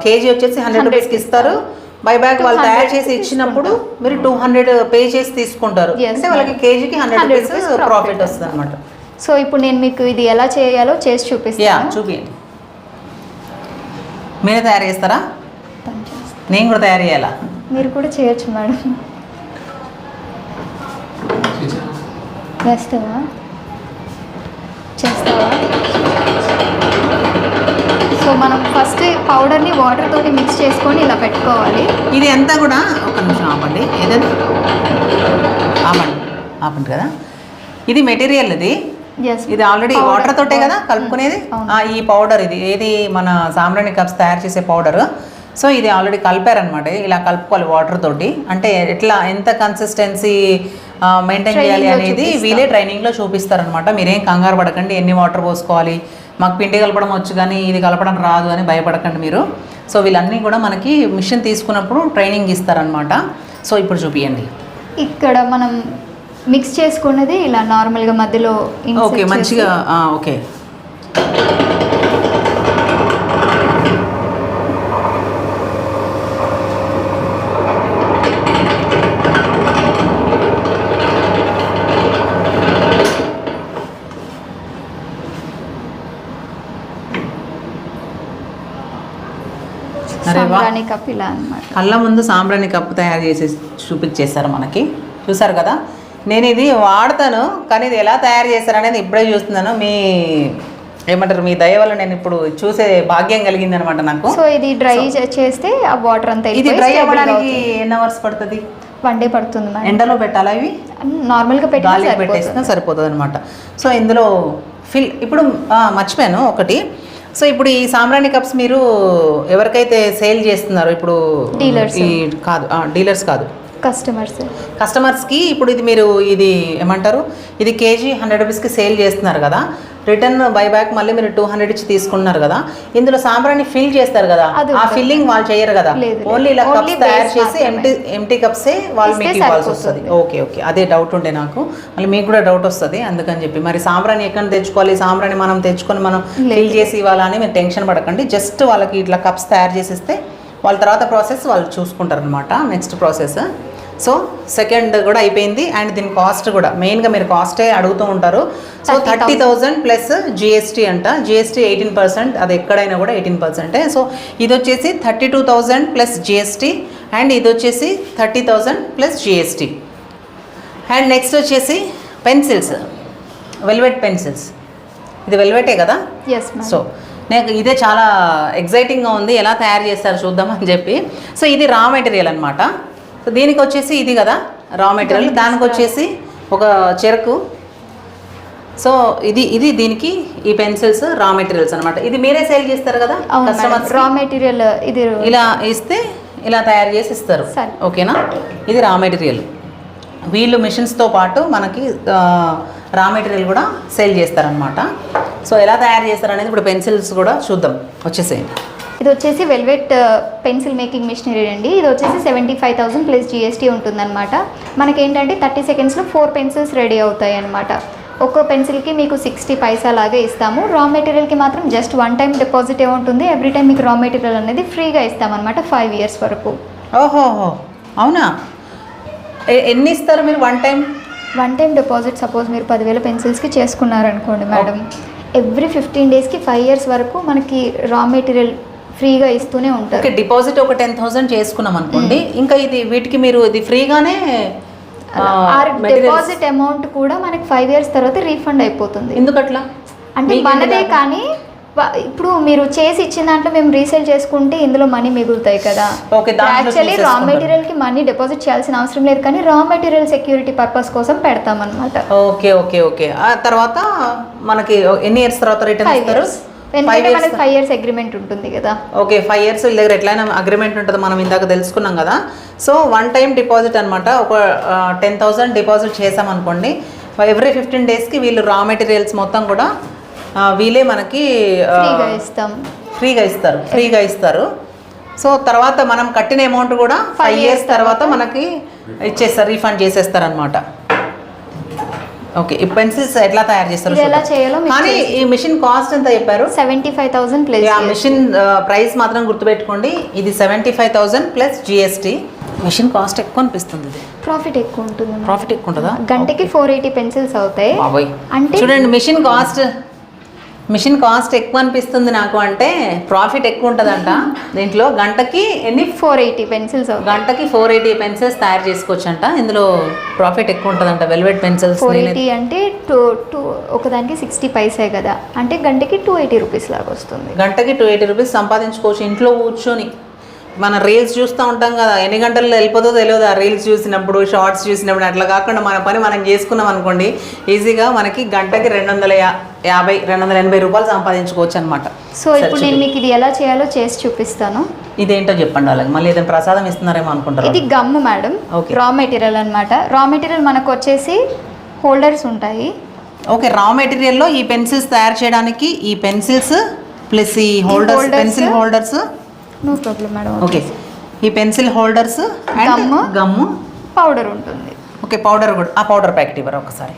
కేజీ వచ్చేసి 100 రూపీస్కి ఇస్తారు. బైబ్యాక్ వాళ్ళు తయారు చేసి ఇచ్చినప్పుడు మీరు 200 పే చేసి తీసుకుంటారు. అంటే వాళ్ళకి కేజీకి 100 రూపీస్ ప్రాఫిట్ వస్తుంది అనమాట. సో ఇప్పుడు నేను మీకు ఇది ఎలా చేయాలో చేసి చూపిస్తాను. చూపించండి. మీరే తయారు చేస్తారా? నేను కూడా తయారు చేయాలా? మీరు కూడా చేయొచ్చు మేడం. చేస్తావా? సో మనం ఫస్ట్ పౌడర్ని వాటర్ తోటి మిక్స్ చేసుకొని ఇలా పెట్టుకోవాలి. ఇది ఎంత కూడా ఒక నిమిషం ఆపండి. ఏదది ఆపండి కదా. ఇది మెటీరియల్, ఇది ఆల్రెడీ వాటర్ తోటే కదా కలుపుకునేది. ఈ పౌడర్ ఇది మన సాంబ్రాణి కప్స్ తయారు చేసే పౌడర్. సో ఇది ఆల్రెడీ కలిపారనమాట. ఇలా కలుపుకోవాలి వాటర్ తోటి. అంటే ఎట్లా ఎంత కన్సిస్టెన్సీ మెయింటైన్ చేయాలి అనేది వీళ్ళే ట్రైనింగ్లో చూపిస్తారనమాట. మీరేం కంగారు పడకండి, ఎన్ని వాటర్ పోసుకోవాలి, మాకు పిండి కలపడం వచ్చు కానీ ఇది కలపడం రాదు అని భయపడకండి మీరు. సో వీళ్ళన్నీ కూడా మనకి మిషన్ తీసుకున్నప్పుడు ట్రైనింగ్ ఇస్తారనమాట. సో ఇప్పుడు చూపియండి. ఇక్కడ మనం మిక్స్ చేసుకున్నది ఇలా నార్మల్గా మధ్యలో ఓకే మంచిగా. ఓకే, సాంబ్రాణి కప్ ఇలా అన్నమాట. కళ్ళ ముందు సాంబ్రాణి కప్పు తయారు చేసి చూపించేస్తారు మనకి. చూసారు కదా, నేను ఇది వాడతాను కానీ ఇది ఎలా తయారు చేస్తారు అనేది ఇప్పుడే చూస్తున్నాను. మీ దయ వల్ల నేను ఇప్పుడు చూసే భాగ్యం కలిగింది అనమాట నాకు. సో ఇది డ్రై చేస్తే ఆ వాటర్ అంతా ఇది డ్రై అవ్వడానికి ఎన్ని అవర్స్ పడుతుంది? 1 డే పడుతుంది మేడం. ఎండలో పెట్టాలా ఇవి? నార్మల్గా గాలి పెట్టేసినా సరిపోతుంది అనమాట. సో ఇందులో ఇప్పుడు మర్చిపోయాను ఒకటి. సో ఇప్పుడు ఈ సాంబ్రాణి కప్స్ మీరు ఎవరికైతే సేల్ చేస్తున్నారో ఇప్పుడు డీలర్స్ కాదు, డీలర్స్ కాదు, కస్టమర్స్కి ఇప్పుడు ఇది మీరు ఇది ఏమంటారు, ఇది కేజీ 100 రూపీస్కి సేల్ చేస్తున్నారు కదా, రిటర్న్ బైబ్యాక్ మళ్ళీ మీరు 200 ఇచ్చి తీసుకున్నారు కదా, ఇందులో సాంబ్రాన్ని ఫిల్ చేస్తారు కదా, ఆ ఫిల్లింగ్ వాళ్ళు చేయరు కదా, ఓన్లీ ఇలా కప్స్ తయారు చేసి ఎంటీ కప్సే వాళ్ళు మీకు ఇవ్వాల్సి వస్తుంది. ఓకే ఓకే, అదే డౌట్ ఉండే నాకు, మళ్ళీ మీకు కూడా డౌట్ వస్తుంది అందుకని చెప్పి. మరి సాంబ్రాన్ని ఎక్కడ తెచ్చుకోవాలి, సాంబ్రాన్ని మనం తెచ్చుకొని మనం ఫిల్ చేసి ఇవ్వాలని మీరు టెన్షన్ పడకండి. జస్ట్ వాళ్ళకి ఇట్లా కప్స్ తయారు చేసిస్తే వాళ్ళ తర్వాత ప్రాసెస్ వాళ్ళు చూసుకుంటారు అనమాట, నెక్స్ట్ ప్రాసెస్. సో సెకండ్ కూడా అయిపోయింది. అండ్ దీని కాస్ట్ కూడా మెయిన్గా మీరు కాస్టే అడుగుతూ ఉంటారు. సో 30,000 ప్లస్ జిఎస్టీ అంట, జిఎస్టీ 18%, అది ఎక్కడైనా కూడా 18%. సో ఇది వచ్చేసి 32,000 ప్లస్ జిఎస్టీ, అండ్ ఇది వచ్చేసి 30,000 ప్లస్ జిఎస్టీ. అండ్ నెక్స్ట్ వచ్చేసి పెన్సిల్స్, వెల్వెట్ పెన్సిల్స్. ఇది వెల్వెటే కదా? సో నాకు ఇదే చాలా ఎగ్జైటింగ్గా ఉంది, ఎలా తయారు చేస్తారు చూద్దామని చెప్పి. సో ఇది రా మెటీరియల్ అనమాట. సో దీనికి వచ్చేసి ఇది కదా రా మెటీరియల్, దానికి వచ్చేసి ఒక చెరకు. సో ఇది దీనికి ఈ పెన్సిల్స్ రా మెటీరియల్స్ అనమాట. ఇది మీరే సేల్ చేస్తారు కదా కస్టమర్స్? రా మెటీరియల్ ఇది ఇలా ఇస్తే ఇలా తయారు చేసి ఇస్తారు, ఓకేనా? ఇది రా మెటీరియల్. వీళ్ళు మిషన్స్తో పాటు మనకి రా మెటీరియల్ కూడా సేల్ చేస్తారనమాట. సో ఎలా తయారు చేస్తారు అనేది ఇప్పుడు పెన్సిల్స్ కూడా చూద్దాం, వచ్చేసేయండి. ఇది వచ్చేసి వెల్వెట్ పెన్సిల్ మేకింగ్ మిషనరీ అండి. ఇది వచ్చేసి 75,000 ప్లస్ జిఎస్టీ ఉంటుందన్నమాట. మనకేంటంటే 30 సెకండ్స్లో 4 పెన్సిల్స్ రెడీ అవుతాయి అనమాట. ఒక్కో పెన్సిల్కి మీకు 60 పైసా లాగే ఇస్తాము. రా మెటీరియల్కి మాత్రం జస్ట్ 1 టైం డిపాజిట్ ఉంటుంది. ఎవ్రీ టైం మీకు రా మెటీరియల్ అనేది ఫ్రీగా ఇస్తామన్నమాట 5 years వరకు. ఓహోహో, అవునా? ఎన్ని ఇస్తారు మీరు వన్ టైం డిపాజిట్? సపోజ్ మీరు 10,000 పెన్సిల్స్కి చేసుకున్నారనుకోండి మేడం, ఎవ్రీ 15 డేస్కి 5 years వరకు మనకి రా మెటీరియల్ ఫ్రీగా ఇస్తూనే ఉంటారు. ఓకే, డిపాజిట్ ఒక 10,000 చేసుకున్నాం అనుకోండి, ఇంకా ఇది వీటికి మీరు ఇది ఫ్రీగానే డిపాజిట్ అమౌంట్ కూడా మనకి 5 years తర్వాత రీఫండ్ అయిపోతుంది. ఎందుకట్లా? అంటే మనదే, కానీ ఇప్పుడు మీరు చేసి ఇచ్చిన దాంట్లో మేము రీసేల్ చేసుకుంటే ఇందులో మనీ మిగులుతాయి కదా. యాక్చువల్లీ రా మెటీరియల్కి మనీ డిపాజిట్ చేయాల్సిన అవసరం లేదు, కానీ రా మెటీరియల్ సెక్యూరిటీ పర్పస్ కోసం పెడతాం అనమాట. Okay okay okay. ఆ తర్వాత మనకి ఎన్ని ఇయర్స్ తర్వాత రిటర్న్ ఇస్తారు? 5 years అగ్రిమెంట్ ఉంటుంది కదా. ఓకే, 5 years వీళ్ళ దగ్గర ఎట్లయినా అగ్రిమెంట్ ఉంటుంది, మనం ఇందాక తెలుసుకున్నాం కదా. సో 1 టైం డిపాజిట్ అనమాట. ఒక 10,000 డిపాజిట్ చేసామనుకోండి, ఎవ్రీ 15 డేస్కి వీళ్ళు రా మెటీరియల్స్ మొత్తం కూడా వీళ్ళే మనకి ఫ్రీగా ఇస్తారు. సో తర్వాత మనం కట్టిన అమౌంట్ కూడా 5 years తర్వాత మనకి ఇచ్చేస్తారు, రీఫండ్ చేసేస్తారు అనమాట. ఓకే, ఈ పెన్సిల్స్ ఎట్లా తయారు చేస్తారు? కానీ ఈ మిషన్ కాస్ట్ ఎంత చెప్పారు? 75,000 ప్లస్. మిషన్ ప్రైస్ మాత్రం గుర్తుపెట్టుకోండి, ఇది 75,000 ప్లస్ జిఎస్టీ. మిషన్ కాస్ట్ ఎక్కువ అనిపిస్తుంది, ఇది ప్రాఫిట్ ఎక్కువ ఉంటుంది. ప్రాఫిట్ ఎక్కువ ఉంటుందా? గంటకి 480 పెన్సిల్స్ అవుతాయి. అంటే చూడండి, మిషన్ కాస్ట్ ఎక్కువ అనిపిస్తుంది నాకు, అంటే ప్రాఫిట్ ఎక్కువ ఉంటుందంట దీంట్లో. గంటకి ఎన్ని? 480 పెన్సిల్స్. గంటకి 480 పెన్సిల్స్ తయారు చేసుకోవచ్చు అంట. ఇందులో ప్రాఫిట్ ఎక్కువ ఉంటుందంట వెల్వెట్ పెన్సిల్స్. 480 అంటే ఒకదానికి 60 పైసే కదా, అంటే గంటకి 280 రూపీస్ లాగా వస్తుంది. గంటకి 280 రూపీస్ సంపాదించుకోవచ్చు ఇంట్లో కూర్చొని. మన రీల్స్ చూస్తూ ఉంటాం కదా, ఎన్ని గంటల్లో వెళ్ళిపోతుందో తెలియదు ఆ రీల్స్ చూసినప్పుడు, షార్ట్స్ చూసినప్పుడు. అట్లా కాకుండా మన పని మనం చేసుకున్నాం అనుకోండి, ఈజీగా మనకి గంటకి 280 రూపాయలు సంపాదించుకోవచ్చు అనమాట. సో ఇప్పుడు నేను మీకు ఇది ఎలా చేయాలో చేసి చూపిస్తాను. ఇదేంటో చెప్పండి వాళ్ళకి, మళ్ళీ ఏదైనా ప్రసాదం ఇస్తున్నారేమో అనుకుంటారు. ఇది గమ్ము మేడం, రా మెటీరియల్ అనమాట. రా మెటీరియల్ మనకు వచ్చేసి హోల్డర్స్ ఉంటాయి. ఓకే, రా మెటీరియల్లో ఈ పెన్సిల్స్ తయారు చేయడానికి ఈ పెన్సిల్స్ ప్లస్ ఈ holders, pencil holders. No problem madam. Okay, ఈ pencil holders and gum, powder ఉంటుంది. ఓకే, పౌడర్ కూడా. ఆ పౌడర్ ప్యాకెట్ ఇవ్వరు ఒకసారి,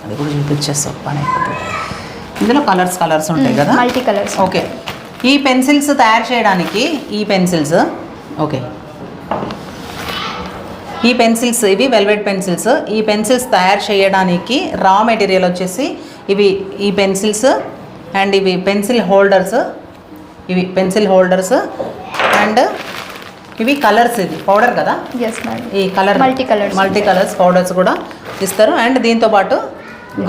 అది కూడా చూపించేస్తాం పని అయిపోతుంది. ఇందులో కలర్స్ ఉంటాయి కదా, మల్టీ కలర్స్. ఓకే, ఈ పెన్సిల్స్ తయారు చేయడానికి ఈ పెన్సిల్స్, ఓకే, ఈ పెన్సిల్స్ ఇవి వెల్వెట్ పెన్సిల్స్. ఈ పెన్సిల్స్ తయారు చేయడానికి రా మెటీరియల్ వచ్చేసి ఇవి, ఈ పెన్సిల్స్ అండ్ ఇవి పెన్సిల్ హోల్డర్స్, ఇవి పెన్సిల్ హోల్డర్స్ అండ్ ఇవి కలర్స్. ఇది పౌడర్ కదా, ఈ కలర్ మల్టీ కలర్స్ పౌడర్స్ కూడా ఇస్తారు. అండ్ దీంతోపాటు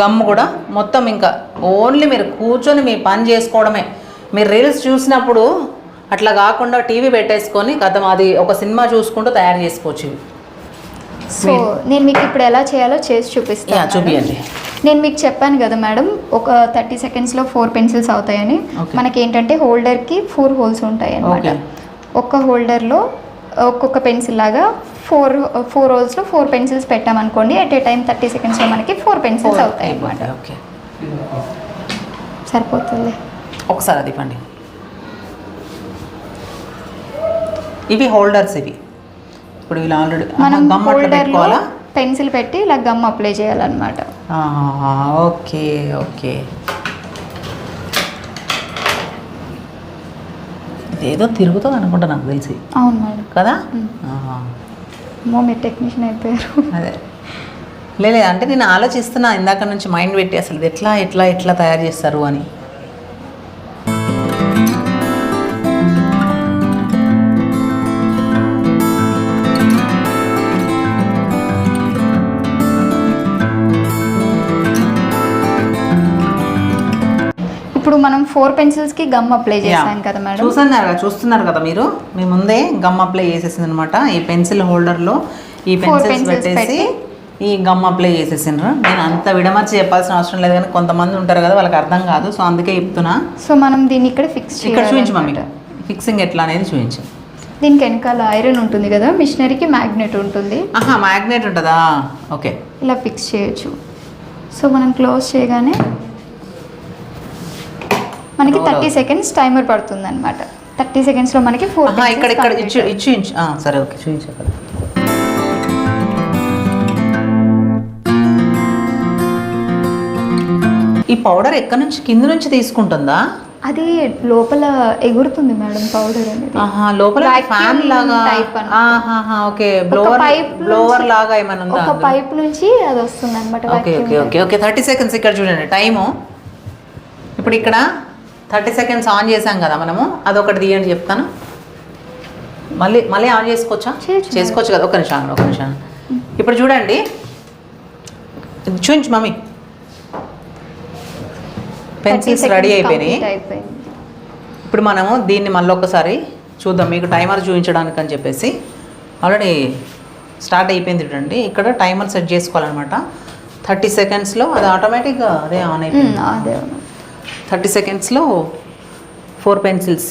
గమ్ కూడా. మొత్తం ఇంకా ఓన్లీ మీరు కూర్చొని మీ పని చేసుకోవడమే. మీరు రీల్స్ చూసినప్పుడు అట్లా కాకుండా టీవీ పెట్టేసుకొని కథం అది ఒక సినిమా చూసుకుంటూ తయారు చేసుకోవచ్చు. ఇవి సో నేను మీకు ఇప్పుడు ఎలా చేయాలో చేసి చూపిస్తాను. చూపియండి. నేను మీకు చెప్పాను కదా మేడం, ఒక 30 సెకండ్స్లో 4 పెన్సిల్స్ అవుతాయని. మనకి ఏంటంటే హోల్డర్కి 4 హోల్స్ ఉంటాయి అన్నమాట. ఒక్క హోల్డర్లో ఒక్కొక్క పెన్సిల్ లాగా 4 హోల్స్లో 4 పెన్సిల్స్ పెట్టామనుకోండి, ఎట్ ఏ టైం 30 సెకండ్స్లో మనకి 4 పెన్సిల్స్ అవుతాయి అన్నమాట. ఓకే, సరిపోతుంది. ఒకసారి అది ఇవ్వండి. ఇవి హోల్డర్స్. ఇవి ఇప్పుడు ఇలా ఆల్రెడీ మనం గమ్ అట్లా హోల్డర్లో పెట్టుకోవాలా? పెన్సిల్ పెట్టి ఇలా గమ్ అప్లై చేయాలన్నమాట. Okay okay. ఇదేదో తిరుగుతుంది అనుకుంటా నాకు తెలిసి. అవును మేడం. కదా? మీరు టెక్నీషియన్ అయిపోయారు. అదే లేదు అంటే నేను ఆలోచిస్తున్నా ఇందాక నుంచి మైండ్ పెట్టి అసలు ఇది ఎట్లా ఎట్లా ఎట్లా తయారు చేస్తారు అని. ఇప్పుడు మనం 4 పెన్సిల్స్కి గమ్ అప్లై చేసాం కదా మేడం. చూస్తున్నారు కదా మీరు, మీ ముందే గమ్ అప్లై చేసేసింది అనమాట. ఈ పెన్సిల్ హోల్డర్లో ఈ పెన్సిల్స్ పెట్టేసి ఈ గమ్ అప్లై చేసేసిండ్రు. నేను అంత విడమర్చి చెప్పాల్సిన అవసరం లేదు, కానీ కొంతమంది ఉంటారు కదా వాళ్ళకి అర్థం కాదు, సో అందుకే చెప్తున్నా. సో మనం దీన్ని ఇక్కడ ఫిక్స్ ఇక్కడ చూపించు మమ్మీ, ఫిక్సింగ్ ఎట్లా అనేది చూపించు. దీనికి వెనకాల ఐరన్ ఉంటుంది కదా, మిషనరీకి మ్యాగ్నెట్ ఉంటుంది. మ్యాగ్నెట్ ఉంటుందా? ఓకే, ఇలా ఫిక్స్ చేయొచ్చు. సో మనం క్లోజ్ చేయగానే మనకి 30 సెకండ్స్ టైమర్ పడుతుంది అనమాట. 30 సెకండ్స్లో మనకి 4 ఇక్కడ ఇచ్చు సరే ఓకే చూపించు. కదా ఈ పౌడర్ ఎక్కడి నుంచి కింద నుంచి తీసుకుంటుందా? అది లోపల ఎగురుతుంది మేడం పౌడర్ అనేది. లోపల ఫ్యాన్ లాగా ఓకే, బ్లోవర్ లాగా ఏమైనా ఉందా? ఒక పైప్ నుంచి అది వస్తుంది అనమాట. Okay okay okay okay 30 seconds ఇక్కడ చూడండి టైము. ఇప్పుడు ఇక్కడ 30 సెకండ్స్ ఆన్ చేసాం కదా మనము, అదొకటి తీయండి చెప్తాను. మళ్ళీ ఆన్ చేసుకోవచ్చా? చేసుకోవచ్చు కదా. ఒక నిమిషం. ఇప్పుడు చూడండి, చూపించు మమ్మీ. పెన్సిల్స్ రెడీ అయిపోయినాయి. ఇప్పుడు మనము దీన్ని మళ్ళీ ఒకసారి చూద్దాం మీకు టైమర్ చూపించడానికి అని చెప్పేసి. ఆల్రెడీ స్టార్ట్ అయిపోయింది చూడండి. ఇక్కడ టైమర్ సెట్ చేసుకోవాలన్నమాట. 30 సెకండ్స్లో అది ఆటోమేటిక్గా అదే ఆన్ అయిపోయింది. 30 సెకండ్స్లో 4 పెన్సిల్స్.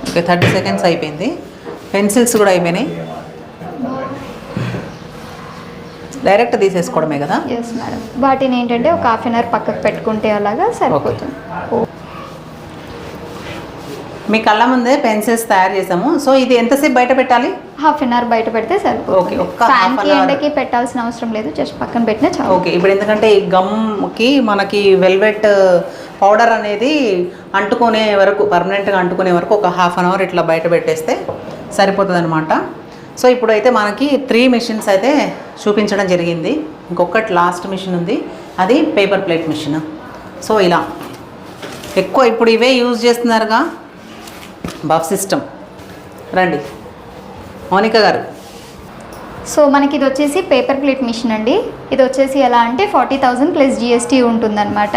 ఓకే 30 సెకండ్స్ అయిపోయింది. పెన్సిల్స్ కూడా అయిపోయినాయి. డైరెక్ట్ తీసేసుకోవడమే కదా? Yes madam. వాటిని ఏంటంటే ఒక 1/2 అవర్ పక్కకు పెట్టుకుంటే అలాగా సరిపోతుంది. మీ కళ్ళ ముందే పెన్సిల్స్ తయారు చేసాము. సో ఇది ఎంతసేపు బయట పెట్టాలి? 1/2 అవర్ బయట పెడితే సరిపోతుంది. ఫ్యాన్కి ఎండకి పెట్టాల్సిన అవసరం లేదు, జస్ట్ పక్కన పెట్టినా చాలు. ఓకే. ఇప్పుడు ఎందుకంటే ఈ గమ్కి మనకి వెల్వెట్ పౌడర్ అనేది అంటుకునే వరకు, పర్మనెంట్గా అంటుకునే వరకు ఒక 1/2 అవర్ ఇట్లా బయట పెట్టేస్తే సరిపోతుంది అనమాట. సో ఇప్పుడైతే మనకి 3 మిషన్స్ అయితే చూపించడం జరిగింది. ఇంకొకటి లాస్ట్ మిషన్ ఉంది, అది పేపర్ ప్లేట్ మిషన్. సో ఇలా ఎక్కువ ఇప్పుడు ఇవే యూజ్ చేస్తున్నారుగా బఫ్ సిస్టమ్. రండి మౌనిక గారు. సో మనకి ఇది వచ్చేసి పేపర్ ప్లేట్ మిషన్ అండి. ఇది వచ్చేసి ఎలా అంటే 40,000 ప్లస్ GST ఉంటుందన్నమాట.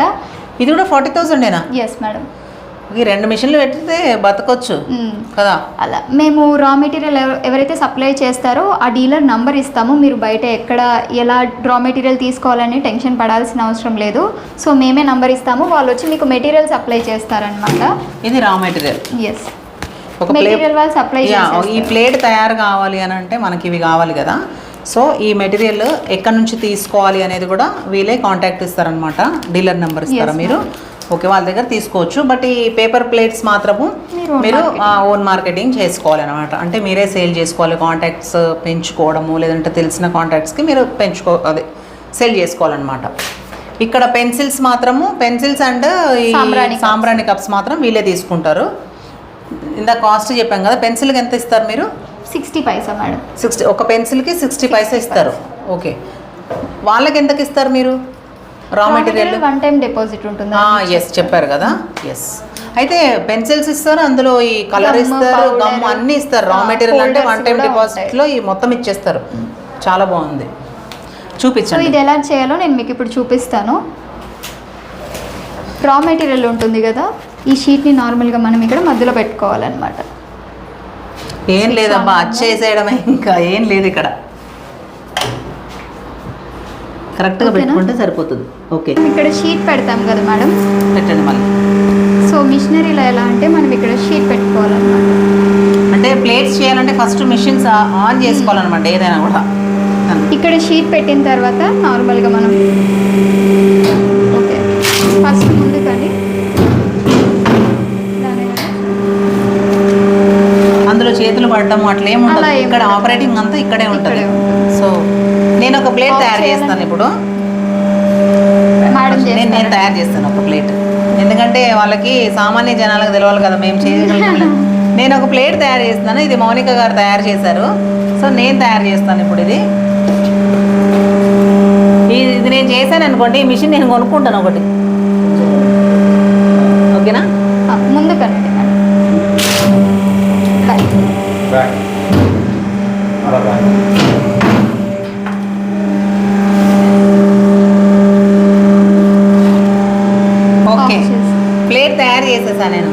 ఇది కూడా 40,000ఏనా? Yes madam. ఈ 2 మిషన్లు పెట్టితే బతకొచ్చు కదా. అలా మేము రా మెటీరియల్ ఎవరైతే సప్లై చేస్తారో ఆ డీలర్ నంబర్ ఇస్తాము. మీరు బయట ఎక్కడ ఎలా రా మెటీరియల్ తీసుకోవాలని టెన్షన్ పడాల్సిన అవసరం లేదు. సో మేమే నంబర్ ఇస్తాము, వాళ్ళు వచ్చి మీకు మెటీరియల్ సప్లై చేస్తారనమాట. ఇది రా మెటీరియల్. ఎస్, మెటీరియల్ వాళ్ళు సప్లై చేస్తారు. ఈ ప్లేట్ తయారు కావాలి అని అంటే మనకి ఇవి కావాలి కదా. సో ఈ మెటీరియల్ ఎక్కడి నుంచి తీసుకోవాలి అనేది కూడా వీళ్ళే కాంటాక్ట్ ఇస్తారనమాట. డీలర్ నెంబర్ ఇస్తారా మీరు? ఓకే, వాళ్ళ దగ్గర తీసుకోవచ్చు. బట్ ఈ పేపర్ ప్లేట్స్ మాత్రము మీరు ఓన్ మార్కెటింగ్ చేసుకోవాలన్నమాట. అంటే మీరే సేల్ చేసుకోవాలి, కాంటాక్ట్స్ పెంచుకోవడము, లేదంటే తెలిసిన కాంటాక్ట్స్కి మీరు అదే సేల్ చేసుకోవాలన్నమాట. ఇక్కడ పెన్సిల్స్ మాత్రము, పెన్సిల్స్ అండ్ ఈ సాంబ్రాణి కప్స్ మాత్రం వీళ్ళే తీసుకుంటారు. ఇందా కాస్ట్ చెప్పాం కదా. పెన్సిల్కి ఎంత ఇస్తారు మీరు? 60 పైసా మేడం. 60, ఒక పెన్సిల్కి 60 పైసా ఇస్తారు. ఓకే, వాళ్ళకి ఎంతకి ఇస్తారు మీరు? రా మెటీరియల్ 1 టైం డిపాజిట్ ఉంటుంది. ఎస్ చెప్పారు కదా. ఎస్, అయితే పెన్సిల్స్ ఇస్తారు, అందులో ఈ కలర్ ఇస్తారు, గమ్ అన్నీ ఇస్తారు. రా మెటీరియల్ అంటే 1 టైం డిపాజిట్లో ఈ మొత్తం ఇచ్చేస్తారు. చాలా బాగుంది, చూపించండి. ఇది ఎలా చేయాలో నేను మీకు ఇప్పుడు చూపిస్తాను. రా మెటీరియల్ ఉంటుంది కదా, ఈ షీట్ని నార్మల్గా మనం ఇక్కడ మధ్యలో పెట్టుకోవాలన్నమాట. ఏం లేదబ్బా, అచ్చేసేయడమే, ఇంకా ఏం లేదు ఇక్కడ. కరెక్ట్గా పెట్టుకుంటే సరిపోతుంది. ఓకే, ఇక్కడ షీట్ పెడతాం కదా మేడం, పెట్టండి మళ్ళీ. సో మిషనరీలో ఎలా అంటే మనం ఇక్కడ షీట్ పెట్టుకోవాలన్నమాట. అంటే ప్లేట్స్ చేయాలంటే ఫస్ట్ మిషన్స్ ఆన్ చేసుకోవాలన్నమాట ఏదైనా కూడా. ఇక్కడ షీట్ పెట్టిన తర్వాత నార్మల్గా మనం ఓకే ఫస్ట్ ముందు కానీ అందులో చేతులు పడడం అట్లా ఏముండదు, ఇక్కడ ఆపరేటింగ్ అంతా ఇక్కడే ఉంటుంది. సో నేను ఒక ప్లేట్ తయారు చేస్తాను ఇప్పుడు. నేను తయారు చేస్తాను ఒక ప్లేట్, ఎందుకంటే వాళ్ళకి సామాన్య జనాలకు తెలవాలి కదా మేము చేయగలం. నేను ఒక ప్లేట్ తయారు చేస్తున్నాను, ఇది మౌనిక గారు తయారు చేశారు. సో నేను తయారు చేస్తాను ఇప్పుడు. ఇది నేను చేశాను అనుకోండి, ఈ మిషన్ నేను కొనుక్కుంటాను ఒకటి. ఓకేనా? ముందు కనండి ఓకే, ప్లేట్ తయారు చేసేసాను నేను.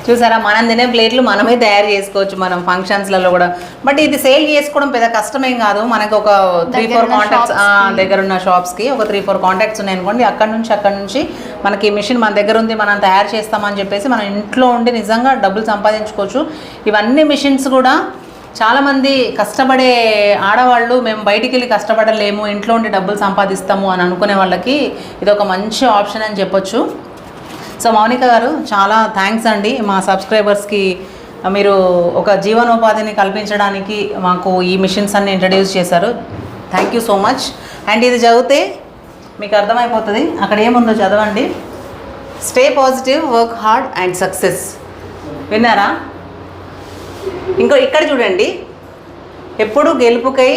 చూసారా, మనం తినే ప్లేట్లు మనమే తయారు చేసుకోవచ్చు మనం ఫంక్షన్స్లలో కూడా. బట్ ఇది సేల్ చేసుకోవడం పెద్ద కష్టమేం కాదు. మనకు ఒక 3-4 కాంటాక్ట్స్ దగ్గర ఉన్న షాప్స్కి ఒక 3-4 కాంటాక్ట్స్ ఉన్నాయి అనుకోండి, అక్కడ నుంచి మనకి మిషన్ మన దగ్గర ఉంది, మనం తయారు చేస్తామని చెప్పేసి మనం ఇంట్లో ఉండి నిజంగా డబ్బులు సంపాదించుకోవచ్చు. ఇవన్నీ మిషన్స్ కూడా చాలామంది కష్టపడే ఆడవాళ్ళు మేము బయటికి వెళ్ళి కష్టపడలేము, ఇంట్లో ఉండి డబ్బులు సంపాదిస్తాము అని అనుకునే వాళ్ళకి ఇది ఒక మంచి ఆప్షన్ అని చెప్పొచ్చు. సో మౌనిక గారు చాలా థ్యాంక్స్ అండి, మా సబ్స్క్రైబర్స్కి మీరు ఒక జీవనోపాధిని కల్పించడానికి మాకు ఈ మిషన్స్ అన్ని ఇంట్రడ్యూస్ చేశారు. Thank you so much. And ఇది చదివితే మీకు అర్థమైపోతుంది, అక్కడ ఏముందో చదవండి. Stay positive, work hard and success. విన్నారా? ఇక్కడ చూడండి, ఎప్పుడు గెలుపుకై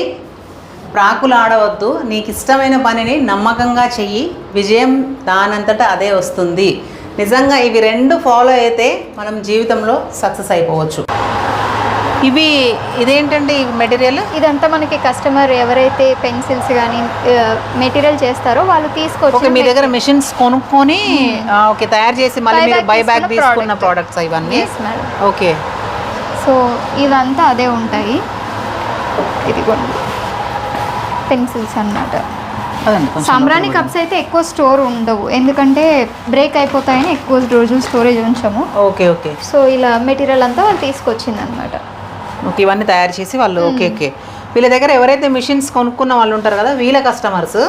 ప్రాకులు ఆడవద్దు, నీకు ఇష్టమైన పనిని నమ్మకంగా చెయ్యి, విజయం దానంతటా అదే వస్తుంది. నిజంగా ఇవి 2 ఫాలో అయితే మనం జీవితంలో సక్సెస్ అయిపోవచ్చు. ఇదేంటండి మెటీరియల్? ఇదంతా మనకి కస్టమర్ ఎవరైతే పెన్సిల్స్ కానీ మెటీరియల్ చేస్తారో వాళ్ళు తీసుకోవచ్చు. మీ దగ్గర మిషన్స్ కొనుక్కొని ఓకే తయారు చేసి మళ్ళీ మీరు బై బ్యాక్ తీసుకున్న ప్రోడక్ట్స్ ఇవన్నీ? ఓకే. సో ఇవంతా అదే ఉంటాయి. ఇది పెన్సిల్స్ అన్నమాట. సాంబ్రాణి కప్స్ అయితే ఎక్కువ స్టోర్ ఉండవు, ఎందుకంటే బ్రేక్ అయిపోతాయని ఎక్కువ రోజులు స్టోరేజ్ ఉంచాము. Okay okay. సో ఇలా మెటీరియల్ అంతా వాళ్ళు తీసుకొచ్చింది అనమాట. ఓకే, ఇవన్నీ తయారు చేసి వాళ్ళు ఓకే ఓకే వీళ్ళ దగ్గర ఎవరైతే మిషన్స్ కొనుక్కున్న వాళ్ళు ఉంటారు కదా, వీళ్ళ కస్టమర్స్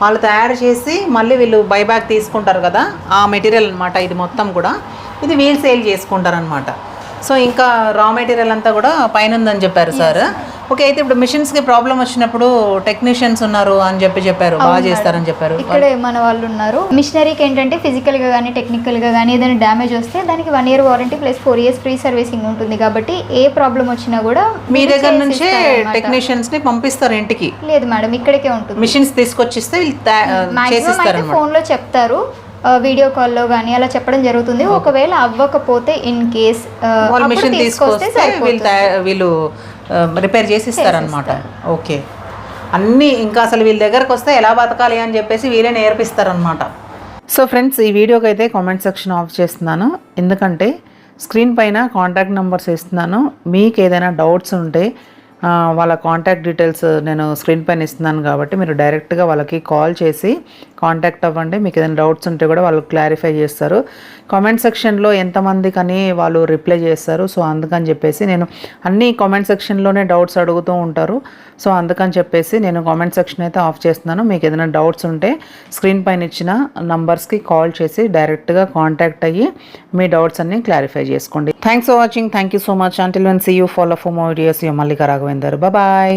వాళ్ళు తయారు చేసి మళ్ళీ వీళ్ళు బైబ్యాక్ తీసుకుంటారు కదా, ఆ మెటీరియల్ అనమాట ఇది మొత్తం కూడా. ఇది వీళ్ళు సేల్ చేసుకుంటారు అనమాట. సో ఇంకా రా మెటీరియల్ అంతా కూడా పైన ఉందని చెప్పారు సార్. ఓకే, అయితే ఇప్పుడు మిషన్స్కి ప్రాబ్లం వచ్చినప్పుడు టెక్నీషియన్స్ ఉన్నారు అని చెప్పారు, బాగా చేస్తారని చెప్పారు. ఇక్కడే మన వాళ్ళు ఉన్నారు. మిషనరీకి ఏంటంటే ఫిజికల్గా కానీ టెక్నికల్గా కానీ ఏదైనా డ్యామేజ్ వస్తే దానికి 1 year warranty plus 4 years free servicing ఉంటుంది. కాబట్టి ఏ ప్రాబ్లం వచ్చినా కూడా మీ దగ్గర నుంచే టెక్నీషియన్స్ని పంపిస్తారు ఇంటికి? లేదు మేడం, ఇక్కడికే ఉంటుంది. మిషన్స్ తీసుకొచ్చిస్తే వీళ్ళు ఫోన్లో చెప్తారు, వీడియో కాల్లో కానీ అలా చెప్పడం జరుగుతుంది. ఒకవేళ అవ్వకపోతే ఇన్ కేస్ మిషన్ తీసుకొస్తే వీళ్ళు రిపేర్ చేసి ఇస్తారనమాట. ఓకే, అన్నీ ఇంకా అసలు వీళ్ళ దగ్గరకు వస్తే ఎలా బతకాలి అని చెప్పేసి వీళ్ళే నేర్పిస్తారనమాట. సో ఫ్రెండ్స్, ఈ వీడియోకి అయితే కామెంట్ సెక్షన్ ఆఫ్ చేస్తున్నాను, ఎందుకంటే స్క్రీన్ పైన కాంటాక్ట్ నెంబర్స్ ఇస్తున్నాను. మీకు ఏదైనా డౌట్స్ ఉంటే వాళ్ళ కాంటాక్ట్ డీటెయిల్స్ నేను స్క్రీన్ పైన ఇస్తున్నాను కాబట్టి మీరు డైరెక్ట్గా వాళ్ళకి కాల్ చేసి కాంటాక్ట్ అవ్వండి. మీకు ఏదైనా డౌట్స్ ఉంటే కూడా వాళ్ళు క్లారిఫై చేస్తారు. కామెంట్ సెక్షన్లో ఎంతమందికని వాళ్ళు రిప్లై చేస్తారు. సో అందుకని చెప్పేసి నేను అన్ని కామెంట్ సెక్షన్లోనే డౌట్స్ అడుగుతూ ఉంటారు. సో అందుకని చెప్పేసి నేను కామెంట్ సెక్షన్ అయితే ఆఫ్ చేస్తున్నాను. మీకు ఏదైనా డౌట్స్ ఉంటే స్క్రీన్ పైన ఇచ్చిన నంబర్స్కి కాల్ చేసి డైరెక్ట్గా కాంటాక్ట్ అయ్యి మీ డౌట్స్ అన్ని క్లారిఫై చేసుకోండి. Thanks for watching. Thank you so much. Until when see you follow for more videos. Mallika Raghavender. Bye.